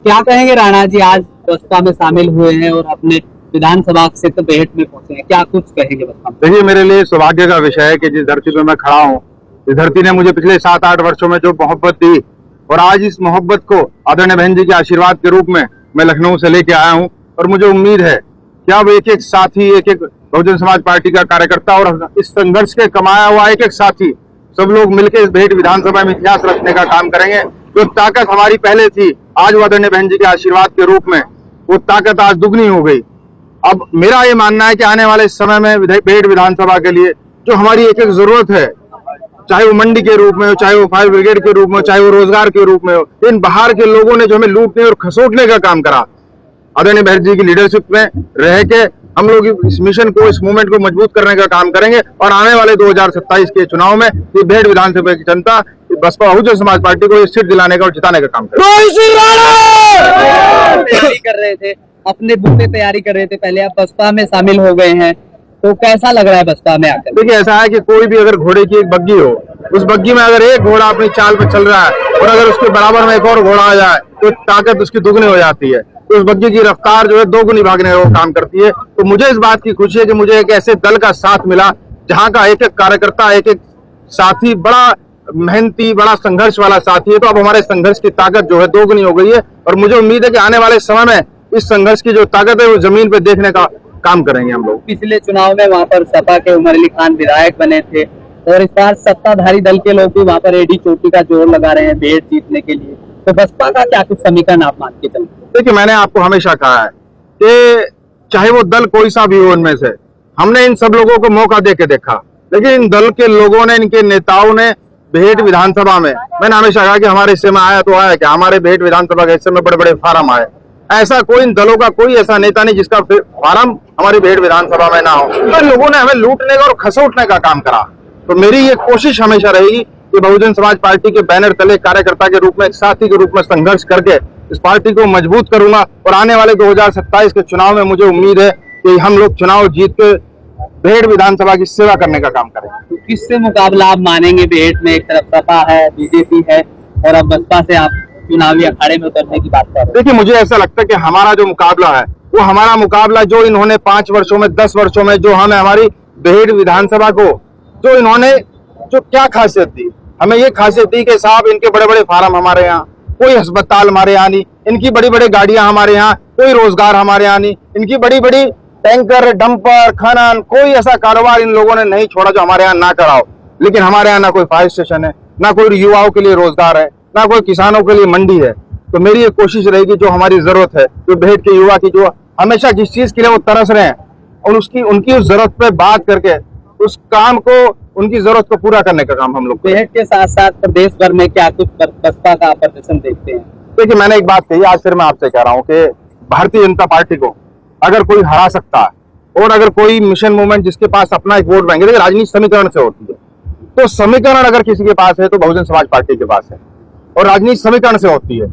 क्या कहेंगे राणा जी, आज बसपा में शामिल हुए हैं और अपने विधानसभा क्षेत्र बेहट में पहुंचे हैं, क्या कुछ कहेंगे बसपा में? देखिए, मेरे लिए सौभाग्य का विषय है कि जिस धरती पे मैं खड़ा हूँ, इस धरती ने मुझे पिछले 7-8 वर्षों में जो मोहब्बत दी और आज इस मोहब्बत को आदरणीय बहन जी के आशीर्वाद के रूप में मैं लखनऊ से लेके आया हूँ। और मुझे उम्मीद है कि अब एक एक साथी, एक एक बहुजन समाज पार्टी का कार्यकर्ता और इस संघर्ष के कमाया हुआ एक एक साथी सब लोग मिलकर इस बेहट विधानसभा में इतिहास रचने का काम करेंगे। जो ताकत हमारी पहले थी, आज आदरणीय बहन जी के आशीर्वाद के रूप में वो ताकत आज दुगनी हो गई। अब मेरा ये मानना है कि आने वाले समय में बेहट विधानसभा के लिए जो हमारी एक एक जरूरत है, चाहे वो मंडी के रूप में हो, चाहे वो फायर ब्रिगेड के रूप में हो, चाहे वो रोजगार के रूप में हो, इन बाहर के लोगों ने जो हमें लूटने और खसोटने का काम करा, आदरणीय बहन जी की लीडरशिप में रह के हम लोग इस मिशन को, इस मूवमेंट को मजबूत करने का काम करेंगे। और आने वाले 2027 के चुनाव में ये बेहट विधानसभा की जनता बसपा बहुजन समाज पार्टी को सीट दिलाने का और जिताने का काम करेगी। तैयारी कर रहे थे, अपने बूते तैयारी कर रहे थे, पहले आप बसपा में शामिल हो गए हैं, तो कैसा लग रहा है बसपा में आकर? देखिए, ऐसा है कि कोई भी अगर घोड़े की एक बग्गी हो, उस बग्गी में अगर एक घोड़ा अपनी चाल पे चल रहा है और अगर उसके बराबर में एक और घोड़ा आ जाए तो ताकत उसकी दुगनी हो जाती है। तो उस बग्गी की रफ्तार जो है दोगुनी भागने का काम करती है। तो मुझे इस बात की खुशी है कि मुझे एक ऐसे दल का साथ मिला जहाँ का एक एक कार्यकर्ता, एक एक साथी बड़ा मेहनती, बड़ा संघर्ष वाला साथी है। तो अब हमारे संघर्ष की ताकत जो है दोगुनी हो गई है और मुझे उम्मीद है कि आने वाले समय में इस संघर्ष की जो ताकत है वो जमीन पे देखने का काम करेंगे हम लोग। पिछले चुनाव में वहाँ पर सपा के उमर अली खान विधायक बने थे और इस बार सत्ताधारी दल के लोग भी वहाँ पर एडी चोटी का जोर लगा रहे हैं बेहट जीतने के लिए, तो बसपा का क्या कुछ समीकरण आप मान के चलते? देखिए, मैंने आपको हमेशा कहा है कि चाहे वो दल कोई सा भी हो, उनमें से हमने इन सब लोगों को मौका दे के देखा, लेकिन इन दल के लोगों ने, इनके नेताओं ने बेहट विधानसभा में, मैंने हमेशा कहा कि हमारे हिस्से में आया तो आया क्या, हमारे बेहट विधानसभा के हिस्से में बड़े बड़े फार्म आए। ऐसा कोई इन दलों का कोई ऐसा नेता नहीं जिसका फार्म हमारी बेहट विधानसभा में ना हो। तो लोगों ने हमें लूटने का और खसोटने का काम करा। तो मेरी ये कोशिश हमेशा रहेगी कि बहुजन समाज पार्टी के बैनर तले कार्यकर्ता के रूप में, एक साथी के रूप में संघर्ष करके इस पार्टी को मजबूत करूंगा। और आने वाले 2027 के चुनाव में मुझे उम्मीद है कि हम लोग चुनाव जीत के बेहट विधानसभा की सेवा करने का काम करेंगे। तो किससे मुकाबला आप मानेंगे बेहट में? एक तरफ सपा है, बीजेपी है और अब बसपा से आप चुनावी अखाड़े में उतरने की बात कर रहे हैं। देखिए, मुझे ऐसा लगता है कि हमारा जो मुकाबला है वो हमारा मुकाबला जो इन्होंने 5 वर्षों में, 10 वर्षों में जो हमें हमारी बेहट विधानसभा को जो इन्होंने जो क्या खासियत दी, हमें ये खासियत दी कि साहब इनके बड़े बड़े फार्म हमारे यहाँ, कोई अस्पताल हमारे यहाँ नहीं, इनकी बड़ी बड़ी गाड़ियां हमारे यहाँ, कोई रोजगार हमारे यहाँ नहीं, इनकी बड़ी बड़ी टैंकर, डंपर, खनन, कोई ऐसा कारोबार इन लोगों ने नहीं छोड़ा जो हमारे यहाँ ना कराओ। लेकिन हमारे यहाँ ना कोई फायर स्टेशन है, ना कोई युवाओं के लिए रोजगार है, ना कोई किसानों के लिए मंडी है। तो मेरी ये कोशिश रहेगी जो हमारी जरूरत है, जो बेहट के युवा की जो हमेशा जिस चीज के लिए वो तरस रहे हैं और उनकी उस जरूरत पे बात करके उस काम को, उनकी जरूरत को पूरा करने का काम हम लोग। बेहट के साथ साथ प्रदेश भर में क्या कुछ बसपा का प्रदर्शन देखते हैं? देखिए, मैंने एक बात कही, आज फिर मैं आपसे कह रहा हूँ कि भारतीय जनता पार्टी को अगर कोई हरा सकता है और अगर कोई मिशन मूवमेंट जिसके पास अपना एक वोट बैंक है, राजनीति समीकरण से होती है, तो समीकरण अगर किसी के पास है तो बहुजन समाज पार्टी के पास है और राजनीति समीकरण से होती है।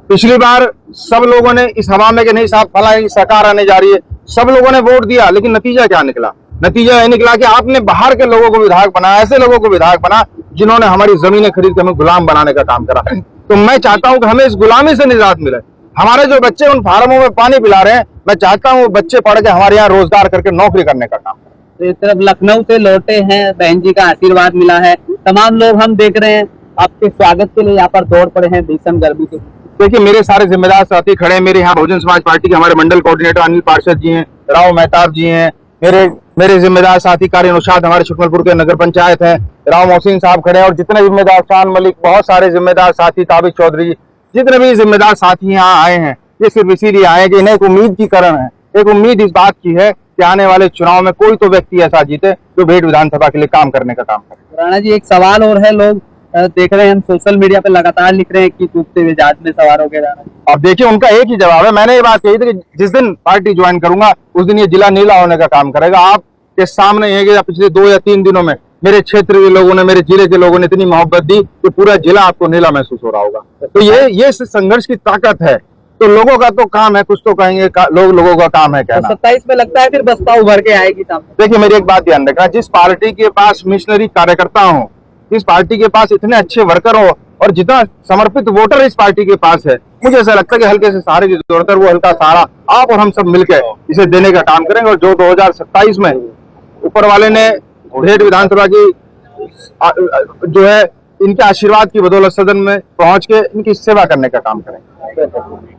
पिछली बार सब लोगों ने इस हवा में कि नहीं साहब फला सरकार आने जा रही है, सब लोगों ने वोट दिया, लेकिन नतीजा क्या निकला? नतीजा यह निकला कि आपने बाहर के लोगों को विधायक बना, ऐसे लोगों को विधायक बना जिन्होंने हमारी जमीनें खरीद के हमें गुलाम बनाने का काम करा। तो मैं चाहता हूं कि हमें इस गुलामी से निजात मिले। हमारे जो बच्चे उन फार्मों में पानी पिला रहे हैं, मैं चाहता हूं वो बच्चे पढ़ के हमारे यहाँ रोजगार करके नौकरी करने का काम करें। तो इस तरफ लखनऊ से लौटे हैं, बहन जी का आशीर्वाद मिला है, तमाम लोग हम देख रहे हैं आपके स्वागत के लिए यहाँ पर दौड़ पड़े हैं भीषण गर्मी के। देखिए, मेरे सारे जिम्मेदार साथी खड़े हैं, मेरे यहाँ बहुजन समाज पार्टी के हमारे मंडल कोऑर्डिनेटर अनिल पार्षद जी हैं, राव मेहताब जी हैं, मेरे जिम्मेदार साथी कार्य अनुसाद हमारे शुक्लपुर के नगर पंचायत हैं, राव मोहसिन साहब खड़े हैं और जितने जिम्मेदार शान मलिक, बहुत सारे जिम्मेदार साथी, ताबिश चौधरी जी, जितने भी जिम्मेदार साथी यहाँ आए हैं, ये सिर्फ इसीलिए आए कि इन्हें एक उम्मीद की कारण है। एक उम्मीद इस बात की है कि आने वाले चुनाव में कोई तो व्यक्ति ऐसा जीते जो बेहट विधानसभा के लिए काम करने का काम करे। राणा जी, एक सवाल और है, लोग देख रहे हैं, हम सोशल मीडिया पे लगातार लिख रहे हैं कि डूबते हुए जहाज में सवार हो गए राणा। अब देखिए, उनका एक ही जवाब है। मैंने ये बात कही थी कि जिस दिन पार्टी ज्वाइन करूंगा उस दिन ये जिला नीला होने का काम करेगा। आपके सामने ये कि पिछले 2 या 3 दिनों में मेरे क्षेत्र के लोगों ने, मेरे जिले के लोगों ने इतनी मोहब्बत दी कि पूरा जिला आपको नीला महसूस हो रहा होगा। तो ये संघर्ष की ताकत है। तो लोगों का तो काम है, कुछ तो कहेंगे लोगों का काम है कहना। 27 में लगता है फिर बसपा उभर के आएगी सामने। देखिए, मेरी एक बात ध्यान रखना, जिस पार्टी के पास मिशनरी कार्यकर्ता हो, जिस पार्टी के पास इतने अच्छे वर्कर हो, और जितना समर्पित वोटर इस पार्टी के पास है, मुझे ऐसा लगता है कि हल्के से सहारे की जरूरत है, वो हल्का सहारा आप और हम सब मिलकर इसे देने का काम करेंगे। और जो 2027 में ऊपर वाले ने भेंट विधानसभा की जो है इनके आशीर्वाद की बदौलत सदन में पहुंच के इनकी सेवा करने का काम करेंगे।